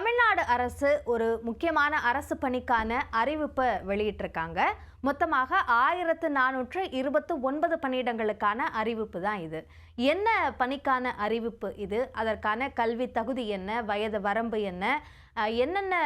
தமிழ்நாடு அரசு ஒரு முக்கியமான அரசு பணிக்கான அறிவிப்பை வெளியிட்டிருக்காங்க. மொத்தமாக 1429 பணியிடங்களுக்கான அறிவிப்பு தான் இது. என்ன பணிக்கான அறிவிப்பு இது? அதற்கான கல்வி தகுதி என்ன? வயது வரம்பு என்ன? என்னென்ன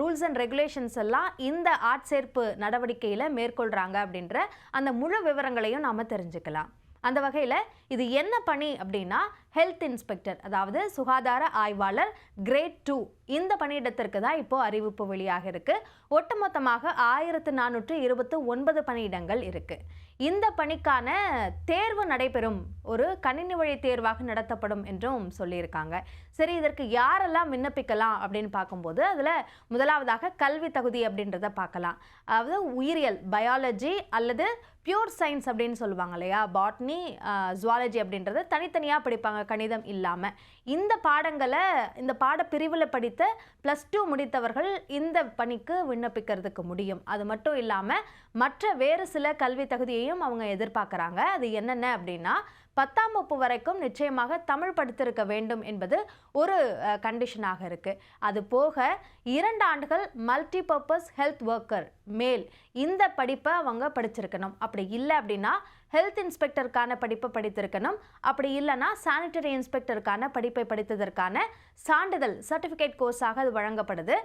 ரூல்ஸ் அண்ட் ரெகுலேஷன்ஸ் எல்லாம் இந்த ஆட்சேர்ப்பு நடவடிக்கையில் மேற்கொள்கிறாங்க அப்படின்ற அந்த முழு விவரங்களையும் நாம் தெரிஞ்சுக்கலாம். அந்த வகையில் இது என்ன பணி அப்படின்னா ஹெல்த் இன்ஸ்பெக்டர், அதாவது சுகாதார ஆய்வாளர் கிரேட் 2 இந்த பணியிடத்திற்கு தான் இப்போது அறிவிப்பு வெளியாக இருக்குது. ஒட்டுமொத்தமாக 1429 பணியிடங்கள் இருக்குது. இந்த பணிக்கான தேர்வு நடைபெறும், ஒரு கணினி வழி தேர்வாக நடத்தப்படும் என்றும் சொல்லியிருக்காங்க. சரி, இதற்கு யாரெல்லாம் விண்ணப்பிக்கலாம் அப்படின்னு பார்க்கும்போது அதில் முதலாவதாக கல்வி தகுதி அப்படின்றத பார்க்கலாம். அதாவது உயிரியல், பயாலஜி அல்லது பியூர் சயின்ஸ் அப்படின்னு சொல்லுவாங்க இல்லையா, பாட்னி, ஜுவாலஜி அப்படின்றத தனித்தனியாக படிப்பாங்க கணிதம் இல்லாமல். இந்த பாடங்களை இந்த பாடப்பிரிவில் படித்த +2 முடித்தவர்கள் இந்த பணிக்கு விண்ணப்பிக்கிறதுக்கு முடியும். அது மட்டும் இல்லாமல் மற்ற வேறு சில கல்வி தகுதியையும் அவங்க எதிர்பார்க்குறாங்க. அது என்னென்ன அப்படின்னா 10ஆம் வகுப்பு வரைக்கும் நிச்சயமாக தமிழ் படித்திருக்க வேண்டும் என்பது ஒரு கண்டிஷனாக இருக்குது. அது போக 2 ஆண்டுகள் மல்டிபர்பஸ் ஹெல்த் ஒர்க்கர் மேல் இந்த படிப்பை அவங்க படிச்சிருக்கணும். அப்படி இல்லை அப்படின்னா ஹெல்த் இன்ஸ்பெக்டருக்கான படிப்பை படித்திருக்கணும். அப்படி இல்லைன்னா சானிட்டரி இன்ஸ்பெக்டருக்கான படிப்பை படித்ததற்கான சான்றிதழ் சர்டிஃபிகேட் கோர்ஸாக அது வழங்கப்படுது.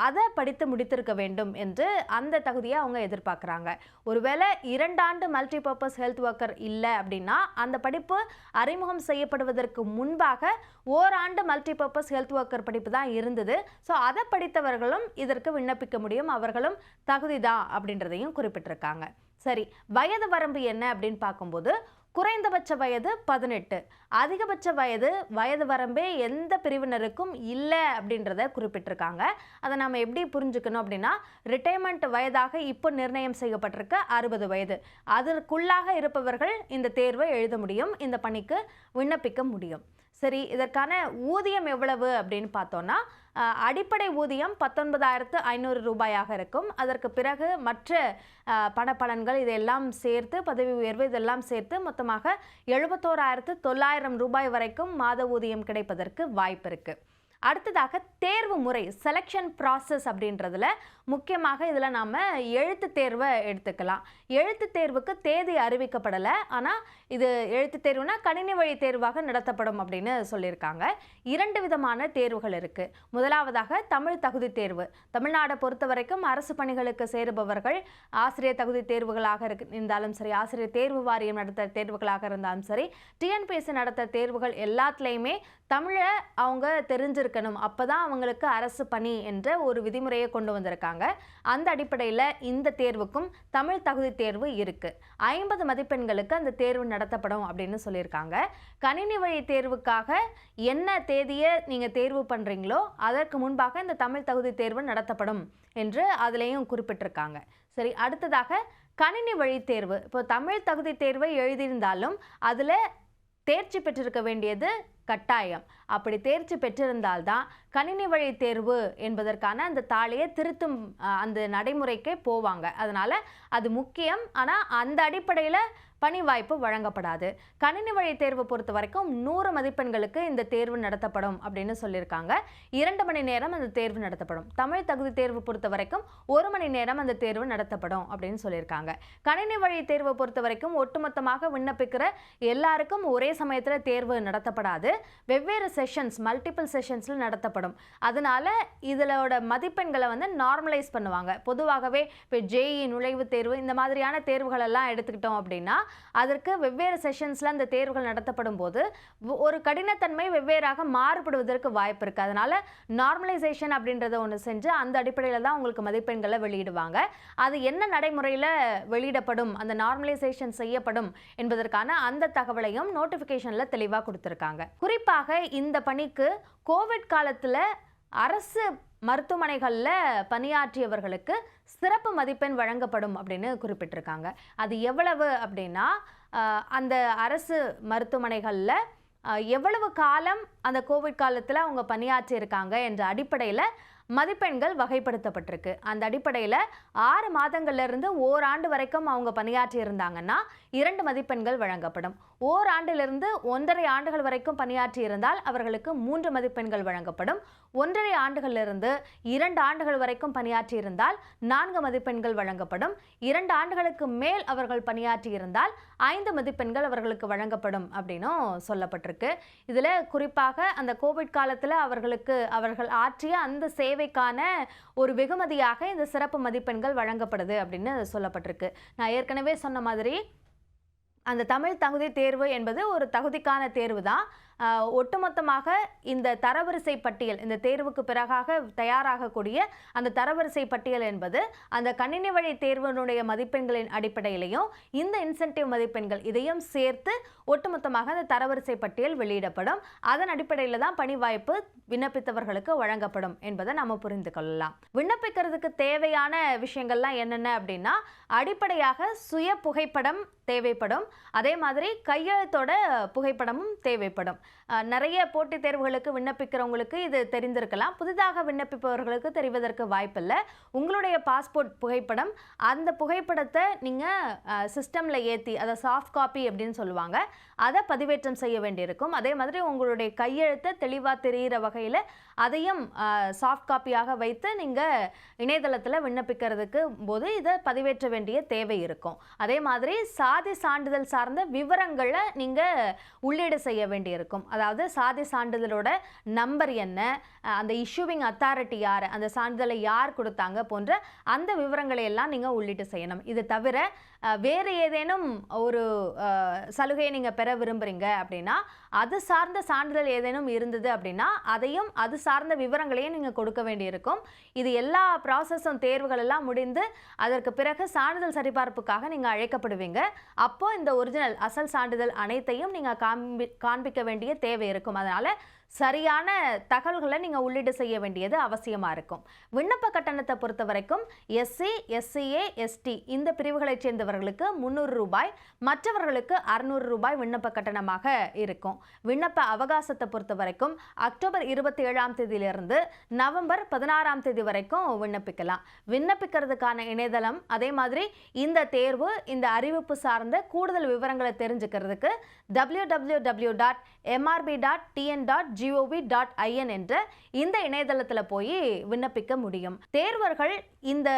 அதை படித்து முடித்திருக்க வேண்டும் என்று அந்த தகுதியை அவங்க எதிர்பார்க்குறாங்க. ஒருவேளை 2 ஆண்டு மல்டிபர்பஸ் ஹெல்த் ஒர்க்கர் இல்லை அப்படின்னா அந்த படிப்பு அறிமுகம் செய்யப்படுவதற்கு முன்பாக ஓராண்டு மல்டிபர்பஸ் ஹெல்த் ஒர்க்கர் படிப்பு தான் இருந்தது. ஸோ அதை படித்தவர்களும் இதற்கு விண்ணப்பிக்க முடியும், அவர்களும் தகுதி தான் அப்படின்றதையும் குறிப்பிட்டிருக்காங்க. சரி, வயது வரம்பு என்ன அப்படின்னு பார்க்கும்போது குறைந்தபட்ச வயது 18, அதிகபட்ச வயது வரம்பே எந்த பிரிவினருக்கும் இல்லை அப்படின்றத குறிப்பிட்டிருக்காங்க. அதை நம்ம எப்படி புரிஞ்சுக்கணும் அப்படின்னா, ரிட்டையர்மெண்ட் வயதாக இப்போ நிர்ணயம் செய்யப்பட்டிருக்க 60 வயது, அதற்குள்ளாக இருப்பவர்கள் இந்த தேர்வை எழுத முடியும், இந்த பணிக்கு விண்ணப்பிக்க முடியும். சரி, இதற்கான ஊதியம் எவ்வளவு அப்படின்னு பார்த்தோன்னா அடிப்படை ஊதியம் 19,500 ரூபாயாக இருக்கும். அதற்கு பிறகு மற்ற பணப்பலன்கள் இதெல்லாம் சேர்த்து, பதவி உயர்வு இதெல்லாம் சேர்த்து மொத்தமாக 71,900 ரூபாய் வரைக்கும் மாத ஊதியம் கிடைப்பதற்கு வாய்ப்பு இருக்குது. அடுத்ததாக தேர்வு முறை, செலெக்ஷன் ப்ராசஸ் அப்படின்றதுல முக்கியமாக இதில் நாம் எழுத்து தேர்வை எடுத்துக்கலாம். எழுத்து தேர்வுக்கு தேதி அறிவிக்கப்படலை, ஆனால் இது எழுத்து தேர்வுனா கணினி வழி தேர்வாக நடத்தப்படும் அப்படின்னு சொல்லியிருக்காங்க. 2 விதமான தேர்வுகள் இருக்குது. முதலாவதாக தமிழ் தகுதி தேர்வு. தமிழ்நாடை பொறுத்த வரைக்கும் அரசு பணிகளுக்கு சேருபவர்கள் ஆசிரியர் தகுதி தேர்வுகளாக இருந்தாலும் சரி, ஆசிரியர் தேர்வு வாரியம் நடத்த தேர்வுகளாக இருந்தாலும் சரி, டிஎன்பிஎஸ்சி நடத்த தேர்வுகள் எல்லாத்துலேயுமே தமிழை அவங்க தெரிஞ்சிருக்கணும். அப்போ தான் அவங்களுக்கு அரசு பணி என்ற ஒரு விதிமுறையை கொண்டு வந்திருக்காங்க. அந்த அடிப்படையில் இந்த தேர்வுக்கும் தமிழ் தகுதி தேர்வு இருக்குது. 50 மதிப்பெண்களுக்கு அந்த தேர்வு நடத்தப்படும் அப்படின்னு சொல்லியிருக்காங்க. கணினி வழி தேர்வுக்காக என்ன தேதியை நீங்கள் தேர்வு பண்ணுறீங்களோ அதற்கு முன்பாக இந்த தமிழ் தகுதி தேர்வு நடத்தப்படும் என்று அதிலையும் குறிப்பிட்டிருக்காங்க. சரி, அடுத்ததாக கணினி வழி தேர்வு. இப்போ தமிழ் தகுதி தேர்வை எழுதியிருந்தாலும் அதில் தேர்ச்சி பெற்றிருக்க வேண்டியது கட்டாயம். அப்படி தேர்ச்சி பெற்றிருந்தால்தான் கணினி வழி தேர்வு என்பதற்கான அந்த தாளையை திருத்தும் அந்த நடைமுறைக்கே போவாங்க. அதனால் அது முக்கியம். ஆனால் அந்த அடிப்படையில் பணி வாய்ப்பு வழங்கப்படாது. கணினி வழி தேர்வு பொறுத்த வரைக்கும் 100 மதிப்பெண்களுக்கு இந்த தேர்வு நடத்தப்படும் அப்படின்னு சொல்லியிருக்காங்க. 2 மணி நேரம் அந்த தேர்வு நடத்தப்படும். தமிழ் தகுதி தேர்வு பொறுத்த வரைக்கும் 1 மணி நேரம் அந்த தேர்வு நடத்தப்படும் அப்படின்னு சொல்லியிருக்காங்க. கணினி வழி தேர்வை பொறுத்த வரைக்கும் ஒட்டுமொத்தமாக விண்ணப்பிக்கிற எல்லாருக்கும் ஒரே சமயத்தில் தேர்வு நடத்தப்படாது. வெவ்வேறு செஷன்ஸ், மல்டிபிள் செஷன்ஸில் நடத்தப்படும். அதனால இதோட மதிப்பெண்களை நார்மலைஸ் பண்ணுவாங்க. பொதுவாகவே இப்போ ஜேஇ நுழைவுத் தேர்வு இந்த மாதிரியான தேர்வுகள் எல்லாம் எடுத்துக்கிட்டோம் அப்படின்னா அதற்கு வெவ்வேறு செஷன்ஸில் அந்த தேர்வுகள் நடத்தப்படும் போது ஒரு கடினத்தன்மை வெவ்வேறாக மாறுபடுவதற்கு வாய்ப்பு இருக்குது. அதனால் நார்மலைசேஷன் அப்படின்றத ஒன்று செஞ்சு அந்த அடிப்படையில் தான் உங்களுக்கு மதிப்பெண்களை வெளியிடுவாங்க. அது என்ன நடைமுறையில் வெளியிடப்படும், அந்த நார்மலைசேஷன் செய்யப்படும் என்பதற்கான அந்த தகவலையும் நோட்டிஃபிகேஷனில் தெளிவாக கொடுத்துருக்காங்க. குறிப்பாக இந்த பணிக்கு கோவிட் காலத்தில் அரசு மருத்துவமனைகளில் பணியாற்றியவர்களுக்கு சிறப்பு மதிப்பெண் வழங்கப்படும் அப்படின்னு குறிப்பிட்டிருக்காங்க. அது எவ்வளவு அப்படின்னா, அந்த அரசு மருத்துவமனைகளில் எவ்வளவு காலம் அந்த கோவிட் காலத்தில் அவங்க பணியாற்றியிருக்காங்க என்ற அடிப்படையில் மதிப்பெண்கள் வகைப்படுத்தப்பட்டிருக்கு. அந்த அடிப்படையில் 6 மாதங்கள்லேருந்து ஓராண்டு வரைக்கும் அவங்க பணியாற்றி இருந்தாங்கன்னா 2 மதிப்பெண்கள் வழங்கப்படும். ஓராண்டிலிருந்து 1.5 ஆண்டுகள் வரைக்கும் பணியாற்றி இருந்தால் அவர்களுக்கு 3 மதிப்பெண்கள் வழங்கப்படும். 1.5 ஆண்டுகளிலிருந்து 2 ஆண்டுகள் வரைக்கும் பணியாற்றி இருந்தால் 4 மதிப்பெண்கள் வழங்கப்படும். 2 ஆண்டுகளுக்கு மேல் அவர்கள் பணியாற்றி இருந்தால் 5 மதிப்பெண்கள் அவர்களுக்கு வழங்கப்படும் அப்படின்னும் சொல்லப்பட்டிருக்கு. இதில் குறிப்பாக அந்த கோவிட் காலத்தில் அவர்கள் ஆற்றிய அந்த சேவைக்கான ஒரு வெகுமதியாக இந்த சிறப்பு மதிப்பெண்கள் வழங்கப்படுது அப்படின்னு சொல்லப்பட்டிருக்கு. நான் ஏற்கனவே சொன்ன மாதிரி அந்த தமிழ் தகுதி தேர்வு என்பது ஒரு தகுதிக்கான தேர்வு தான். ஒட்டுமொத்தமாக இந்த தரவரிசை பட்டியல், இந்த தேர்வுக்கு பிறகாக தயாராகக்கூடிய அந்த தரவரிசை பட்டியல் என்பது அந்த கணினி வழி தேர்வினுடைய மதிப்பெண்களின் அடிப்படையிலையும் இந்த இன்சென்டிவ் மதிப்பெண்கள் இதையும் சேர்த்து ஒட்டுமொத்தமாக அந்த தரவரிசை பட்டியல் வெளியிடப்படும். அதன் அடிப்படையில் தான் பணி வாய்ப்பு விண்ணப்பித்தவர்களுக்கு வழங்கப்படும் என்பதை நம்ம புரிந்து கொள்ளலாம். விண்ணப்பிக்கிறதுக்கு தேவையான விஷயங்கள்லாம் என்னென்ன அப்படின்னா, அடிப்படையாக சுய புகைப்படம் தேவைப்படும். அதே மாதிரி கையெழுத்தோட புகைப்படமும் தேவைப்படும். நிறைய போட்டித் தேர்வுகளுக்கு விண்ணப்பிக்கிறவங்களுக்கு இது தெரிந்திருக்கலாம். புதிதாக விண்ணப்பிப்பவர்களுக்கு தெரிவதற்கு வாய்ப்பில்லை. உங்களுடைய பாஸ்போர்ட் புகைப்படம், அந்த புகைப்படத்தை நீங்கள் சிஸ்டமில் ஏற்றி, அதை சாஃப்ட் காப்பி அப்படின்னு சொல்லுவாங்க, அதை பதிவேற்றம் செய்ய வேண்டியிருக்கும். அதே மாதிரி உங்களுடைய கையெழுத்தை தெளிவாக தெரிகிற வகையில் அதையும் சாஃப்ட் காப்பியாக வைத்து நீங்கள் இணையதளத்தில் விண்ணப்பிக்கிறதுக்கு போது இதை பதிவேற்ற வேண்டிய தேவை இருக்கும். அதே மாதிரி சாதி சான்றிதழ் சார்ந்த விவரங்களை நீங்கள் உள்ளீடு செய்ய வேண்டியிருக்கும். அதாவது சாதி சான்றிதழோட நம்பர் என்ன, அந்த இஷ்யூவிங் அத்தாரிட்டி யார், அந்த சான்றிதழை யார் கொடுத்தாங்க போன்ற அந்த விவரங்களை எல்லாம் நீங்கள் உள்ளீடு செய்யணும். இது தவிர வேறு ஏதேனும் ஒரு சலுகையை நீங்கள் பெற விரும்புகிறீங்க அப்படின்னா, அது சார்ந்த சான்றிதழ் ஏதேனும் இருந்தது அப்படின்னா அதையும் அது சார்ந்த விவரங்களையும் நீங்கள் கொடுக்க வேண்டியிருக்கும். இது எல்லா ப்ராசஸும் தேர்வுகள் எல்லாம் முடிந்து அதற்கு பிறகு சான்றிதழ் சரிபார்ப்புக்காக நீங்கள் அழைக்கப்படுவீங்க. அப்போ இந்த ஒரிஜினல் அசல் சான்றிதழ் அனைத்தையும் நீங்கள் காண்பிக்க வேண்டிய தேவை இருக்கும். அதனால் சரியான தகவல்களை நீங்கள் உள்ளீடு செய்ய வேண்டியது அவசியமாக இருக்கும். விண்ணப்ப கட்டணத்தை பொறுத்த வரைக்கும் எஸ்சி, எஸ்சிஏ, எஸ்டி இந்த பிரிவுகளைச் சேர்ந்தவர்களுக்கு 300 ரூபாய், மற்றவர்களுக்கு 600 ரூபாய் விண்ணப்ப கட்டணமாக இருக்கும். விண்ணப்ப அவகாசத்தை பொறுத்த வரைக்கும் அக்டோபர் 27ஆம் தேதியிலிருந்து நவம்பர் 16ஆம் தேதி வரைக்கும் விண்ணப்பிக்கலாம். விண்ணப்பிக்கிறதுக்கான இணையதளம், அதே மாதிரி இந்த தேர்வு, இந்த அறிவிப்பு சார்ந்த கூடுதல் விவரங்களை தெரிஞ்சுக்கிறதுக்கு www.mrb.tn.gov.in என்ற இந்த இணையதளத்தில் போய் விண்ணப்பிக்க முடியும். தேர்வர்கள் இந்த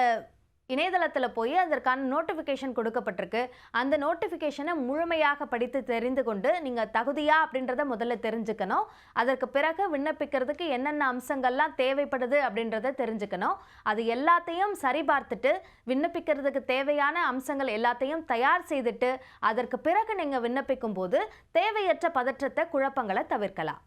இணையதளத்தில் போய் அதற்கான நோட்டிஃபிகேஷன் கொடுக்கப்பட்டிருக்கு. அந்த நோட்டிஃபிகேஷனை முழுமையாக படித்து தெரிந்து கொண்டு நீங்கள் தகுதியா அப்படின்றத முதல்ல தெரிஞ்சுக்கணும். அதற்கு பிறகு விண்ணப்பிக்கிறதுக்கு என்னென்ன அம்சங்கள்லாம் தேவைப்படுது அப்படின்றத தெரிஞ்சுக்கணும். அது எல்லாத்தையும் சரிபார்த்துட்டு விண்ணப்பிக்கிறதுக்கு தேவையான அம்சங்கள் எல்லாத்தையும் தயார் செய்துட்டு அதற்கு பிறகு நீங்கள் விண்ணப்பிக்கும் போது தேவையற்ற பதற்றத்தை, குழப்பங்களை தவிர்க்கலாம்.